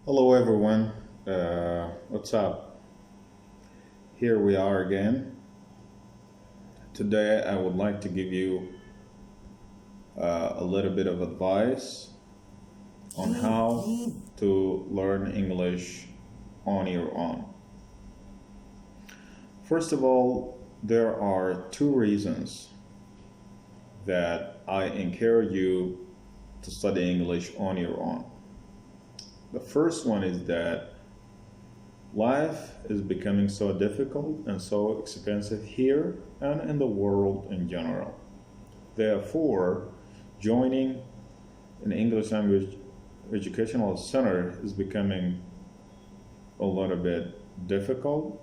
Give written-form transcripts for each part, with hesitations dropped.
Hello everyone, what's up? Here we are again. Today I would like to give you a little bit of advice on how to learn English on your own. First of all, there are two reasons that I encourage you to study English on your own. The first one is that life is becoming so difficult and so expensive here and in the world in general. Therefore, joining an English language educational center is becoming a little bit difficult.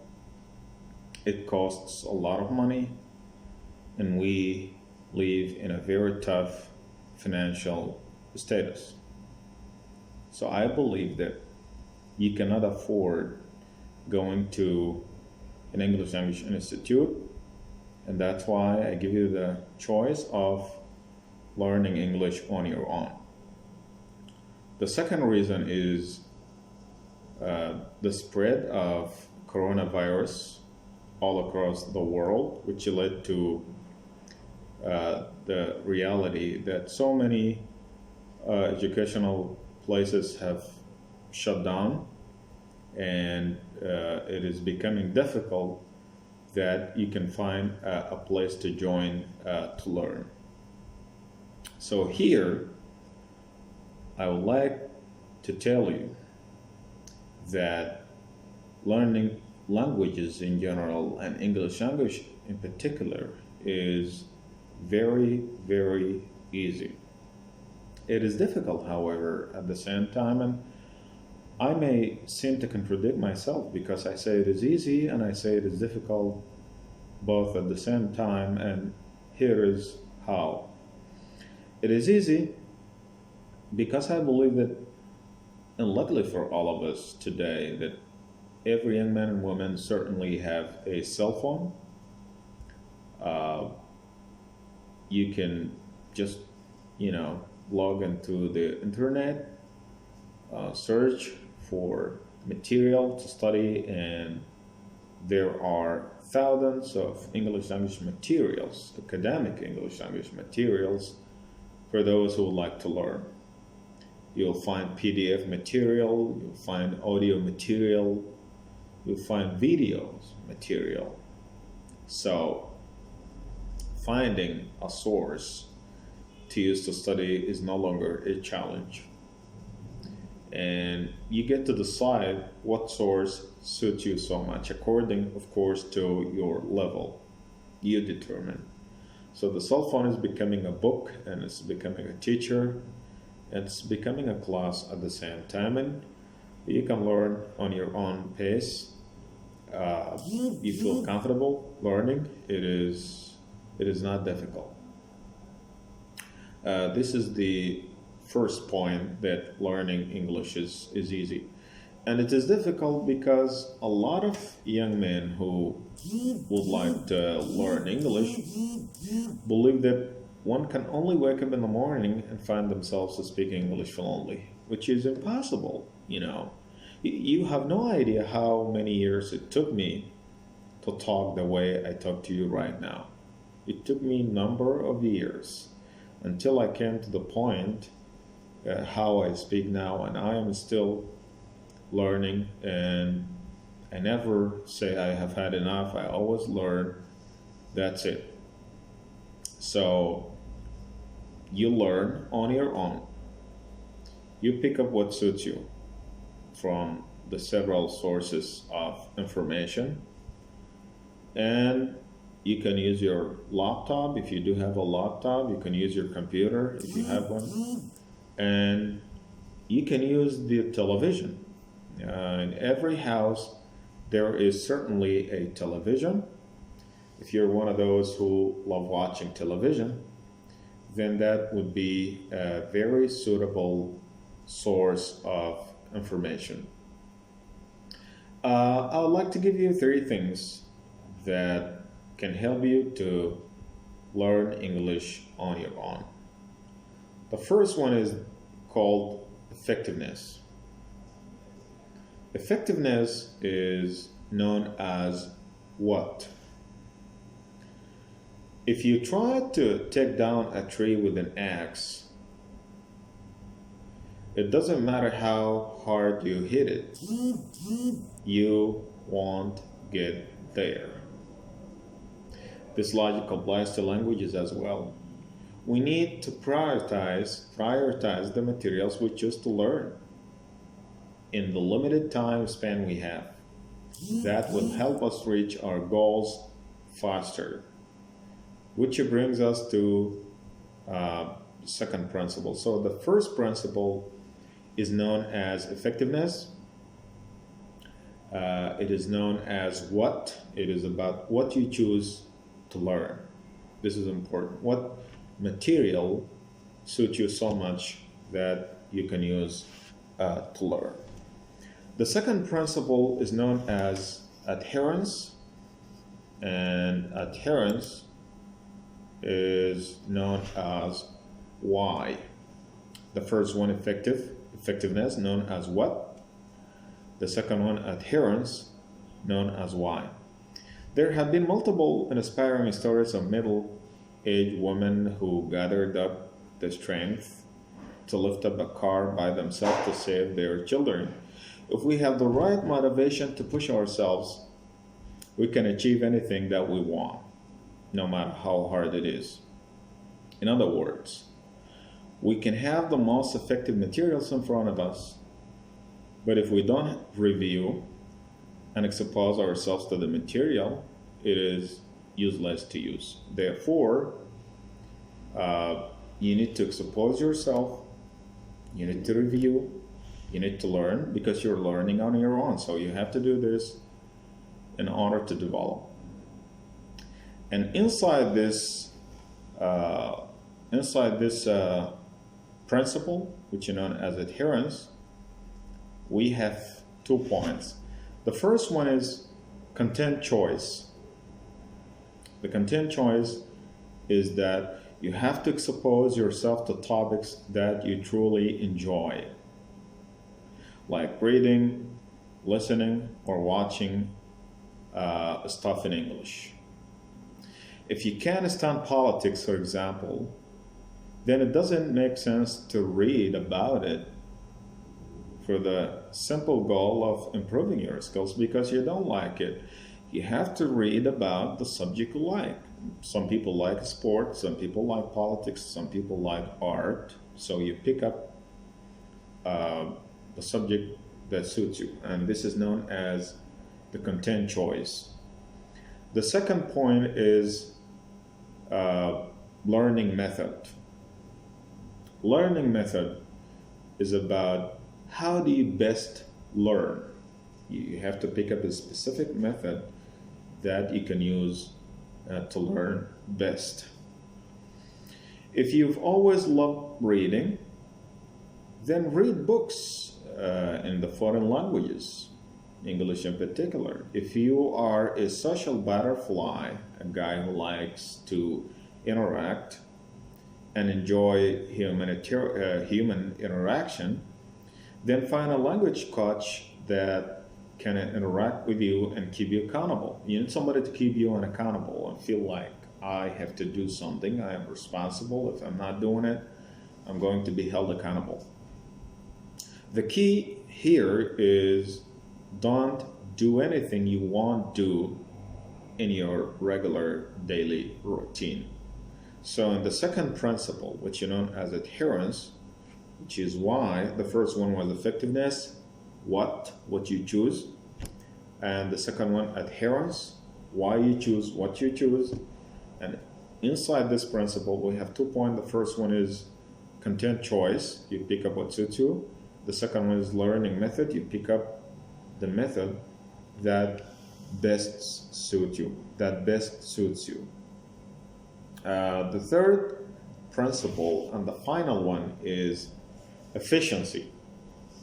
It costs a lot of money, and we live in a very tough financial status. So I believe that you cannot afford going to an English language institute, and that's why I give you the choice of learning English on your own. The second reason is the spread of coronavirus all across the world, which led to the reality that so many educational places have shut down, and it is becoming difficult that you can find a place to join to learn. So here, I would like to tell you that learning languages in general and English language in particular is very, very easy. It is difficult, however, at the same time, and I may seem to contradict myself because I say it is easy and I say it is difficult both at the same time, and here is how. It is easy because I believe that, and luckily for all of us today, that every young man and woman certainly have a cell phone. You can just, log into the internet, search for material to study, and there are thousands of English language materials, academic English language materials, for those who would like to learn. You'll find PDF material, you'll find audio material, you'll find videos material. So finding a source to use to study is no longer a challenge. And you get to decide what source suits you so much, according, of course, to your level. You determine. So the cell phone is becoming a book, and it's becoming a teacher, and it's becoming a class at the same time, and you can learn on your own pace. You feel comfortable learning. It is not difficult. This is the first point, that learning English is easy. And it is difficult because a lot of young men who would like to learn English believe that one can only wake up in the morning and find themselves speaking English fluently, which is impossible. You have no idea how many years it took me to talk the way I talk to you right now. It took me a number of years until I came to the point how I speak now, and I am still learning, and I never say I have had enough. I always learn. That's it. So you learn on your own. You pick up what suits you from the several sources of information, and you can use your laptop if you do have a laptop. You can use your computer if you have one, and you can use the television. In every house, there is certainly a television. If you're one of those who love watching television, then that would be a very suitable source of information. I would like to give you three things that can help you to learn English on your own. The first one is called effectiveness. Effectiveness is known as what? If you try to take down a tree with an axe, it doesn't matter how hard you hit it, you won't get there. This logic applies to languages as well. We need to prioritize the materials we choose to learn in the limited time span we have. That will help us reach our goals faster, which brings us to second principle. So the first principle is known as effectiveness. It is known as what. It is about what you choose to learn. This is important. What material suits you so much that you can use to learn. The second principle is known as adherence, and adherence is known as why. The first one, effectiveness, known as what. The second one, adherence, known as why. There have been multiple inspiring stories of middle-aged women who gathered up the strength to lift up a car by themselves to save their children. If we have the right motivation to push ourselves, we can achieve anything that we want, no matter how hard it is. In other words, we can have the most effective materials in front of us, but if we don't review and expose ourselves to the material, it is useless to use. Therefore, you need to expose yourself, you need to review, you need to learn, because you're learning on your own. So you have to do this in order to develop. And inside this principle, which is known as adherence, we have 2 points. The first one is content choice. The content choice is that you have to expose yourself to topics that you truly enjoy, like reading, listening, or watching stuff in English. If you can't stand politics, for example, then it doesn't make sense to read about it for the simple goal of improving your skills because you don't like it. You have to read about the subject you like. Some people like sports, some people like politics, some people like art. So you pick up the subject that suits you. And this is known as the content choice. The second point is learning method. Learning method is about how do you best learn. You have to pick up a specific method that you can use to learn best. If you've always loved reading, then read books in the foreign languages, English in particular. If you are a social butterfly, a guy who likes to interact and enjoy human interaction, then find a language coach that can interact with you and keep you accountable. You need somebody to keep you accountable and feel like I have to do something. I am responsible. If I'm not doing it, I'm going to be held accountable. The key here is don't do anything you won't do in your regular daily routine. So in the second principle, which is known as adherence, which is why the first one was effectiveness, what you choose, and the second one, adherence, why you choose what you choose. And inside this principle, we have 2 points. The first one is content choice, you pick up what suits you. The second one is learning method, you pick up the method that best suits you. The third principle and the final one is efficiency.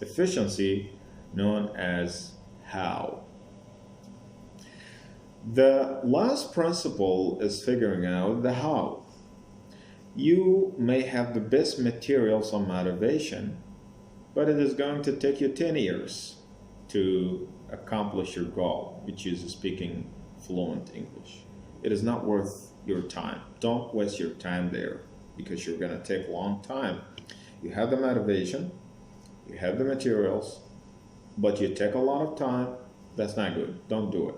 Efficiency, known as how. The last principle is figuring out the how. You may have the best materials on motivation, but it is going to take you 10 years to accomplish your goal, which is speaking fluent English. It is not worth your time. Don't waste your time there because you're going to take a long time. You have the motivation, you have the materials, but you take a lot of time. That's not good. Don't do it.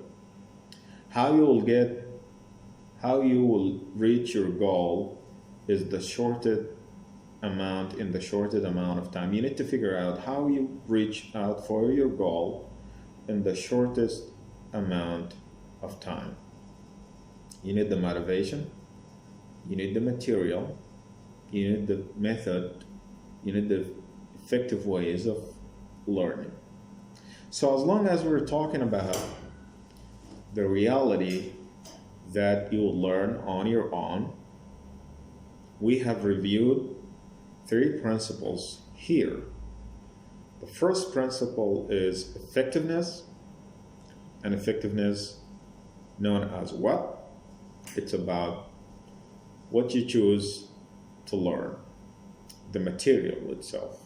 How you will reach your goal is the shortest amount of time. You need to figure out how you reach out for your goal in the shortest amount of time. You need the motivation, you need the material, you need the method, you need the effective ways of learning. So as long as we're talking about the reality that you will learn on your own, we have reviewed 3 principles here. The first principle is effectiveness, and effectiveness known as what? It's about what you choose to learn, the material itself.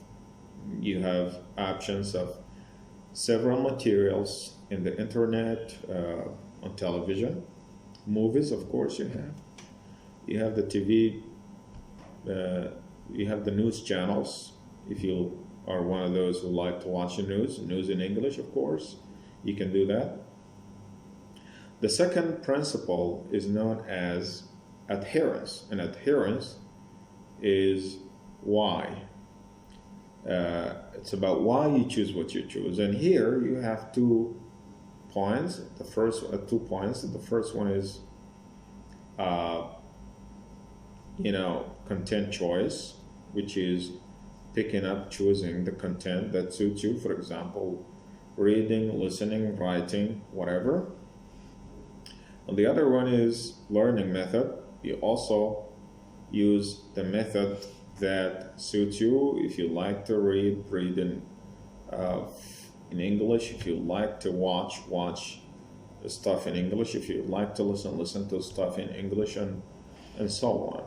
You have options of several materials in the internet, on television, movies, of course you have the TV, you have the news channels. If you are one of those who like to watch the news in English, of course, you can do that. The second principle is known as adherence, and adherence is why. It's about why you choose what you choose. And here you have 2 points. The first 2 points. The first one is, content choice, which is picking up, choosing the content that suits you. For example, reading, listening, writing, whatever. And the other one is learning method. You also use the method that suits you. If you like to read in English. If you like to watch stuff in English. If you like to listen to stuff in English, and so on.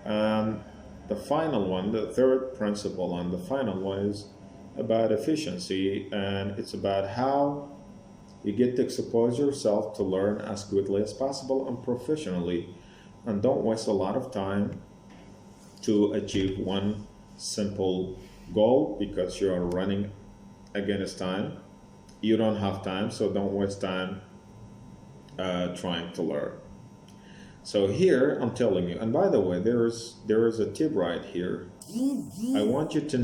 And the final one, the third principle, and the final one is about efficiency, and it's about how you get to expose yourself to learn as quickly as possible and professionally, and don't waste a lot of time to achieve one simple goal because you are running against time. You don't have time, so don't waste time trying to learn. So here I'm telling you, and by the way, there is a tip right here. I want you to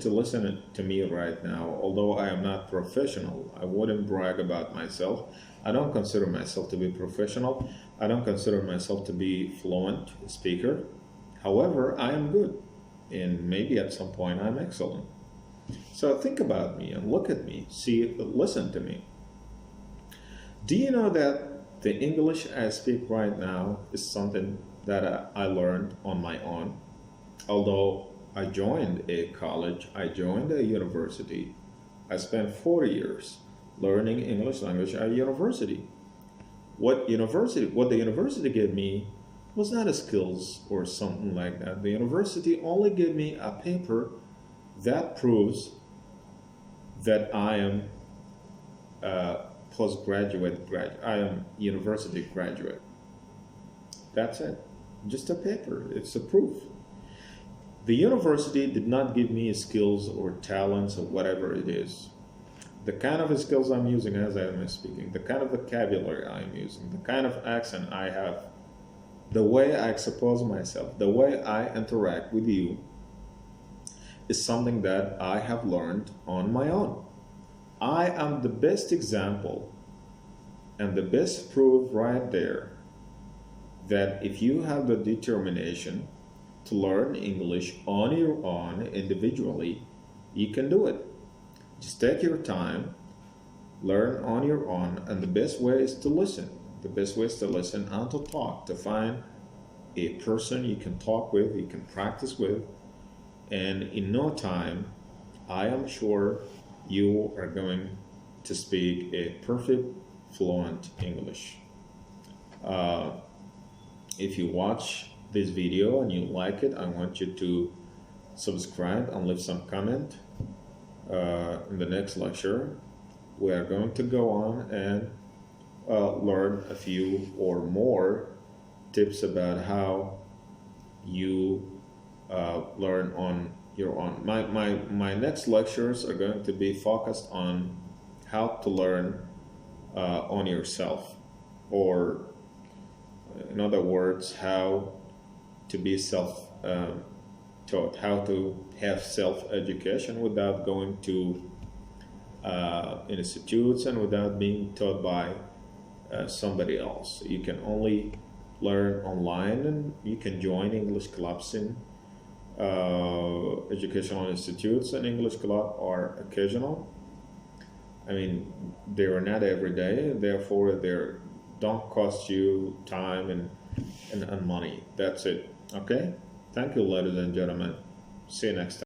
listen to me right now. Although I am not professional, I wouldn't brag about myself. I don't consider myself to be professional. I don't consider myself to be fluent speaker. However, I am good, and maybe at some point I'm excellent. So think about me and look at me, listen to me. Do you know that the English I speak right now is something that I learned on my own? Although I joined a college, I joined a university, I spent 4 years learning English language at university. What the university gave me was not a skills or something like that. The university only gave me a paper that proves that I am I am university graduate. That's it. Just a paper. It's a proof. The university did not give me skills or talents or whatever it is. The kind of skills I'm using as I am speaking, the kind of vocabulary I'm using, the kind of accent I have, the way I expose myself, the way I interact with you is something that I have learned on my own. I am the best example and the best proof right there that if you have the determination to learn English on your own individually, you can do it. Just take your time, learn on your own, and the best way is to listen. The best way is to listen and to talk, to find a person you can talk with, you can practice with, and in no time, I am sure you are going to speak a perfect, fluent English. If you watch this video and you like it, I want you to subscribe and leave some comment. In the next lecture, we are going to go on and learn a few or more tips about how you learn on your own. My next lectures are going to be focused on how to learn on yourself, or in other words, how to be self-taught, how to have self-education without going to institutes and without being taught by somebody else. You can only learn online, and you can join English clubs in educational institutes, and English club are occasional. I mean, they are not every day, therefore they don't cost you time and money. That's it. Okay? Thank you, ladies and gentlemen. See you next time.